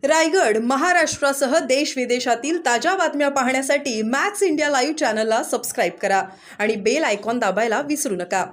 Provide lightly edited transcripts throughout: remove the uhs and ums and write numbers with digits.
रायगड महाराष्ट्रासह देश विदेशातील ताज्या बातम्या पाहण्यासाठी मॅक्स इंडिया लाईव्ह चॅनलला सबस्क्राईब करा आणि बेल आयकॉन दाबायला विसरू नका.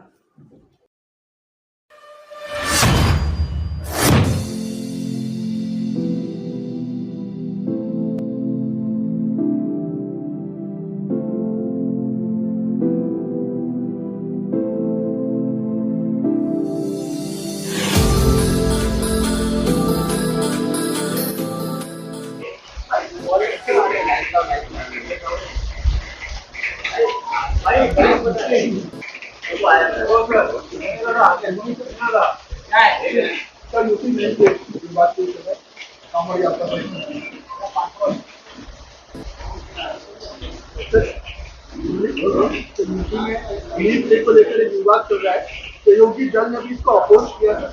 को लेकर एक विवाद चल रहा है. सहयोगी दल ने भी इसको अपोज किया था.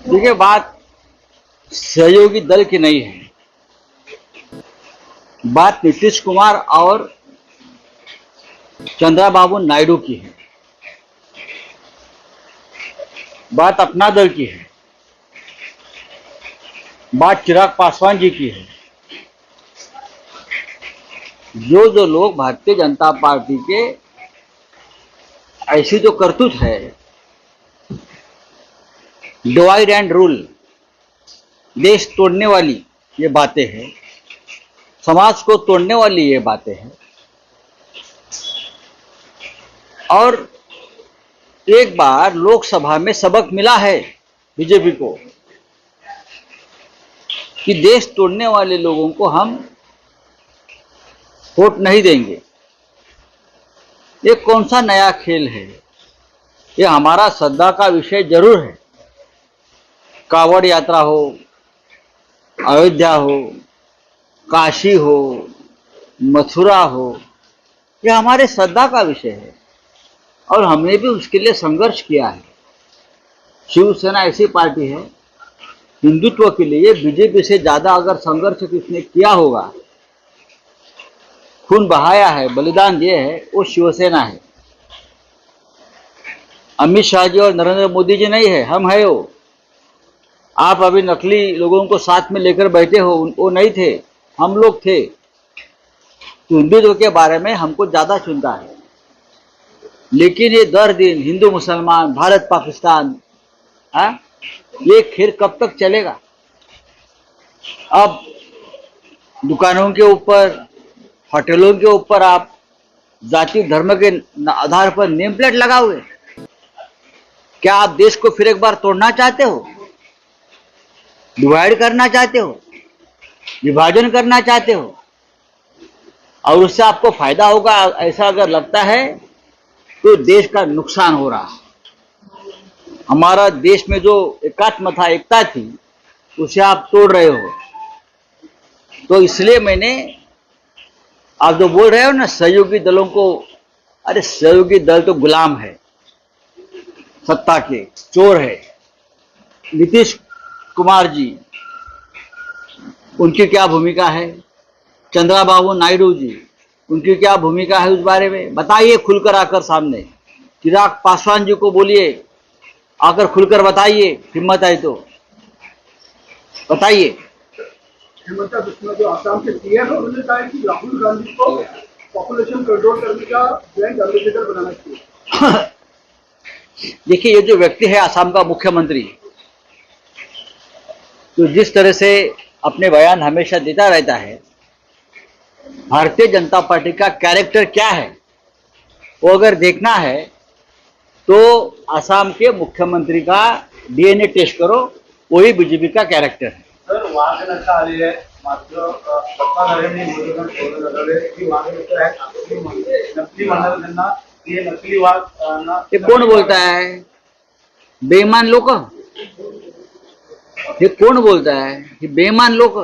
देखिए, बात सहयोगी दल की नहीं है, बात नीतीश कुमार और चंद्रबाबू नायडू की है, बात अपना दल की है, बात चिराग पासवान जी की है. जो लोग भारतीय जनता पार्टी के ऐसी जो करतूत है, डिवाइड एंड रूल, देश तोड़ने वाली ये बातें हैं, समाज को तोड़ने वाली ये बातें हैं. और एक बार लोकसभा में सबक मिला है बीजेपी को कि देश तोड़ने वाले लोगों को हम वोट नहीं देंगे. ये कौन सा नया खेल है? ये हमारा श्रद्धा का विषय जरूर है. कावड़ यात्रा हो, अयोध्या हो, काशी हो, मथुरा हो, ये हमारे श्रद्धा का विषय है और हमने भी उसके लिए संघर्ष किया है. शिवसेना ऐसी पार्टी है, हिंदुत्व के लिए बीजेपी से ज्यादा अगर संघर्ष किसने किया होगा, खून बहाया है, बलिदान दिए है, वो शिवसेना है. अमित शाह जी और नरेंद्र मोदी जी नहीं है, हम है वो. आप अभी नकली लोगों को साथ में लेकर बैठे हो, वो नहीं थे, हम लोग थे. तो हिंदुत्व के बारे में हमको ज्यादा चिंता है. लेकिन ये दर दिन हिंदू मुसलमान, भारत पाकिस्तान, ये खेल कब तक चलेगा? अब दुकानों के ऊपर, होटलों के ऊपर आप जाति धर्म के आधार पर नेम प्लेट लगाओगे. क्या आप देश को फिर एक बार तोड़ना चाहते हो? डिवाइड करना चाहते हो? विभाजन करना चाहते हो? और उससे आपको फायदा होगा ऐसा अगर लगता है तो देश का नुकसान हो रहा है. हमारा देश में जो एकात्म था, एकता थी, उसे आप तोड़ रहे हो. तो इसलिए मैंने, आप जो बोल रहे हो ना सहयोगी दलों को, अरे सहयोगी दल तो गुलाम है, सत्ता के चोर है. नीतीश कुमार जी, उनकी क्या भूमिका है? चंद्रबाबू नायडू जी, उनकी क्या भूमिका है? उस बारे में बताइए खुलकर आकर सामने. चिराग पासवान जी को बोलिए, आकर खुलकर बताइए, हिम्मत है तो बताइए. जो आसाम के सीएम है, उन्होंने कहा है कि राहुल गांधी को पॉपुलेशन कंट्रोल करने का जॉइंट एडमिनिस्ट्रेटर बनाना चाहिए. देखिए, ये जो व्यक्ति है आसाम का मुख्यमंत्री, तो जिस तरह से अपने बयान हमेशा देता रहता है, भारतीय जनता पार्टी का कैरेक्टर क्या है वो अगर देखना है तो आसाम के मुख्यमंत्री का डीएनए टेस्ट करो, वही बीजेपी का कैरेक्टर है. सर, वाघ नशा आली आहे, मात्र सत्ताधाऱ्यांनी विरोधात ठेवलं जातं की वाघ नशा आहे, नकली म्हणणारे त्यांना हे नकली वाघ ये कौन बोलता है? बेईमान लोक. हे कोण बोलता है? हे बेईमान लोक.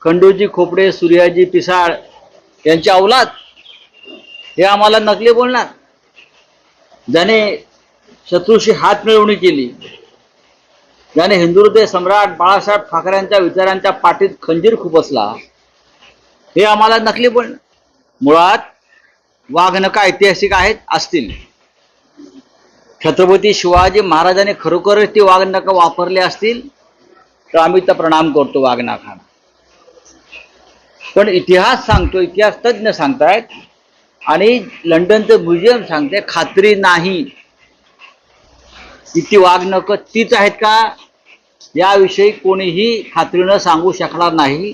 खंडूजी खोपडे, सूर्याजी पिसाळ यांची औलाद हे आम्हाला नकली बोलणार. ज्याने शत्रूशी हात मिळवणी केली, ज्याने हिंदुहृदय सम्राट बाळासाहेब ठाकरेंच्या विचारांच्या पाठीत खंजीर खुपसला, हे आम्हाला नकली बोलणार. मुळात वाघनखा ऐतिहासिक आहेत असतील, छत्रपती शिवाजी महाराजांनी खरोखरच ती वाघनखं वापरले असतील तर आम्ही तर प्रणाम करतो वाघनखांना. पण इतिहास सांगतो, इतिहास तज्ञ सांगतायत आणि लंडनचं म्युझियम सांगते खात्री नाही की ती वाघनखं तीच आहेत का, याविषयी कोणीही खात्रीनं सांगू शकणार नाही.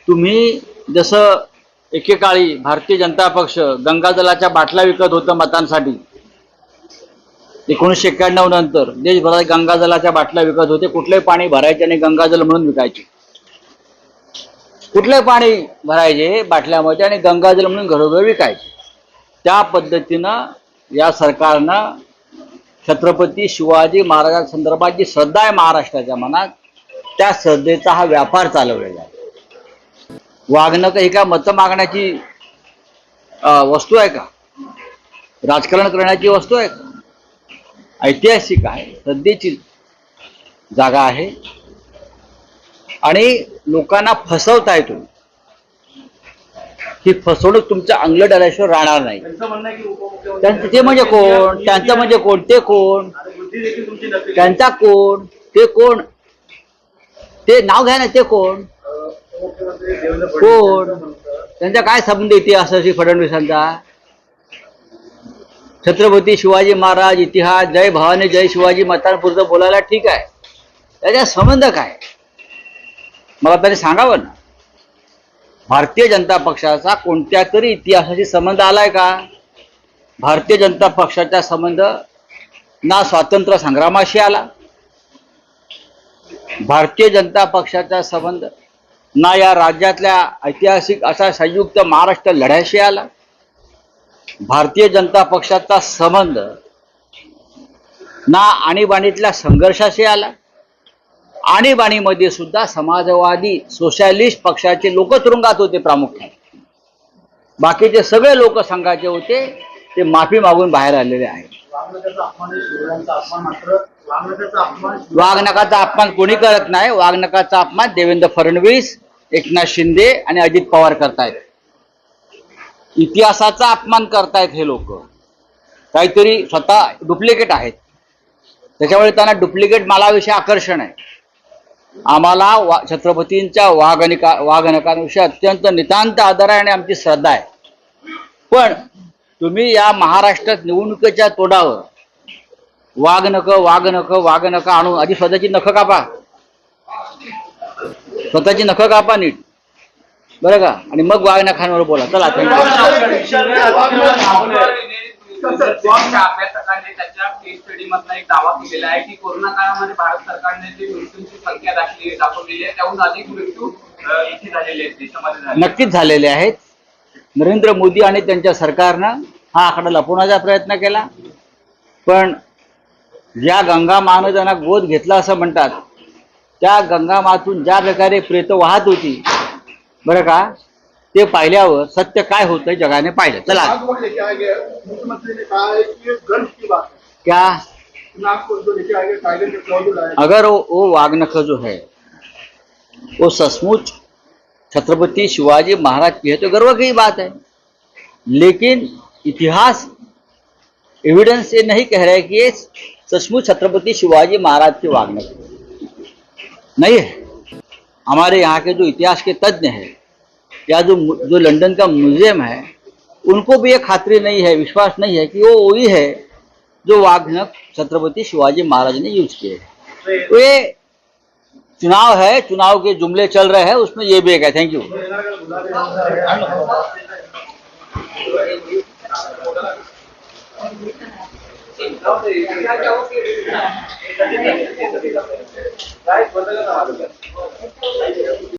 तुम्ही जसं एकेकाळी भारतीय जनता पक्ष गंगाजलाच्या बाटल्या विकत होतं मतांसाठी, 1991 नंतर देशभरात गंगाजलाच्या बाटल्या विकत होते. कुठलंही पाणी भरायचे आणि गंगाजल म्हणून विकायचे. कुठलंही पाणी भरायचे बाटल्यामध्ये आणि गंगाजल म्हणून घरोघर विकायचे. त्या पद्धतीनं या सरकारनं छत्रपती शिवाजी महाराजांसंदर्भात जी श्रद्धा आहे महाराष्ट्राच्या मनात, त्या श्रद्धेचा हा व्यापार चालवलेला आहे. वाघनखं ही काय मतं मागण्याची वस्तू आहे का, राजकारण करण्याची वस्तू आहे का? ऐतिहासिक आहे, श्रद्धेची जागा आहे आणि लोकांना फसवताय तुम्ही. ही फसवणूक तुमच्या अंगलट आल्याशिवाय राहणार नाही. त्यांचं म्हणणं आहे की उपमुख्यमंत्री त्यांचं ते म्हणजे कोण, त्यांचं म्हणजे कोण, ते कोण, आणि बुद्धी देखील तुमची नक्की त्यांचा कोण, ते कोण, ते नाव घ्या ना, ते कोण, उपमुख्यमंत्री देवेंद्र कोण, फडणवीस म्हणतात त्यांचा काय संबंध इतिहासाशी फडणवीसांचा. छत्रपती शिवाजी महाराज, इतिहास, जय भवानी जय शिवाजी मतांपुरतं बोलायला ठीक आहे, त्याचा संबंध काय मला तरी सांगावं ना. भारतीय जनता पक्षाचा कोणत्या तरी इतिहासाशी संबंध आलाय का? भारतीय जनता पक्षाचा संबंध ना स्वातंत्र्य संग्रामाशी आला, भारतीय जनता पक्षाचा संबंध ना या राज्यातल्या ऐतिहासिक असा संयुक्त महाराष्ट्र लढ्याशी आला. भारतीय जनता पक्षाचा संबंध ना आणीबाणीतल्या संघर्षाशी आला. आणीबाणीमध्ये सुद्धा समाजवादी सोशलिस्ट पक्षाचे लोक तुरुंगात होते प्रामुख्याने. बाकीचे सगळे लोक संघाचे होते, ते माफी मागून बाहेर आलेले आहेत. वाघनखाचा अपमान, शिवरायांचा अपमान, मात्र वाघनखाचा अपमान वाघनखाचा अपमान कोणी करत नाही. वाघनखाचा अपमान देवेंद्र फडणवीस, एकनाथ शिंदे आणि अजित पवार करतायत. इतिहासाचा अपमान करतायत हे लोक. काहीतरी स्वतः डुप्लिकेट आहेत, त्याच्यामुळे त्यांना डुप्लिकेट मालाविषयी आकर्षण आहे. आम्हाला छत्रपतींच्या वाघनखांविषयी अत्यंत नितांत आदर आहे आणि आमची श्रद्धा आहे. पण तुम्ही या महाराष्ट्रात निवडणुकीच्या तोंडावर वाघनखं आणून आधी स्वतःची नखं कापा, स्वतःची नखं कापा नीट, बरं का, आणि मग वाघनखांवर बोला. चला अभ्यासकांनी त्याच्या केस स्टडी मधला एक दावा केलेला आहे की कोरोना काळामध्ये भारत सरकारने जी मृत्यूंची संख्या दाखवलेली आहे त्याहून अधिक मृत्यू इथे झालेले आहेत, देशामध्ये नक्कीच झालेले आहेत. नरेंद्र मोदी आणि त्यांच्या सरकारनं हा आकडा लपवण्याचा प्रयत्न केला. पण ज्या गंगा मानं त्यांना गोद घेतला असं म्हणतात, त्या गंगा मातून ज्या प्रकारे प्रेत वाहत होती, बरं का, ते पाहिल्यावर सत्य काय होतं जगाने पाहिलं. चला मुख्यमंत्री ने कहा है कि ये गर्व की बात है, क्या चुनाव को जो लेके आएंगे टाइगर के मौजूद आए. अगर वो वाघनखं जो है वो सचमुच छत्रपति शिवाजी महाराज की है तो गर्व की बात है. लेकिन इतिहास एविडेंस ये नहीं कह रहा है कि ये सचमुच छत्रपति शिवाजी महाराज की वाघनखं नहीं है. हमारे यहाँ के जो इतिहास के तज्ञ हैं या जो लंदन का म्यूजियम है, उनको भी ये खातरी नहीं है, विश्वास नहीं है कि वो वही है जो वाघनख छत्रपति शिवाजी महाराज ने यूज किए हैं. तो ये चुनाव है, चुनाव के जुमले चल रहे हैं, उसमें ये भी एक है. Thank you.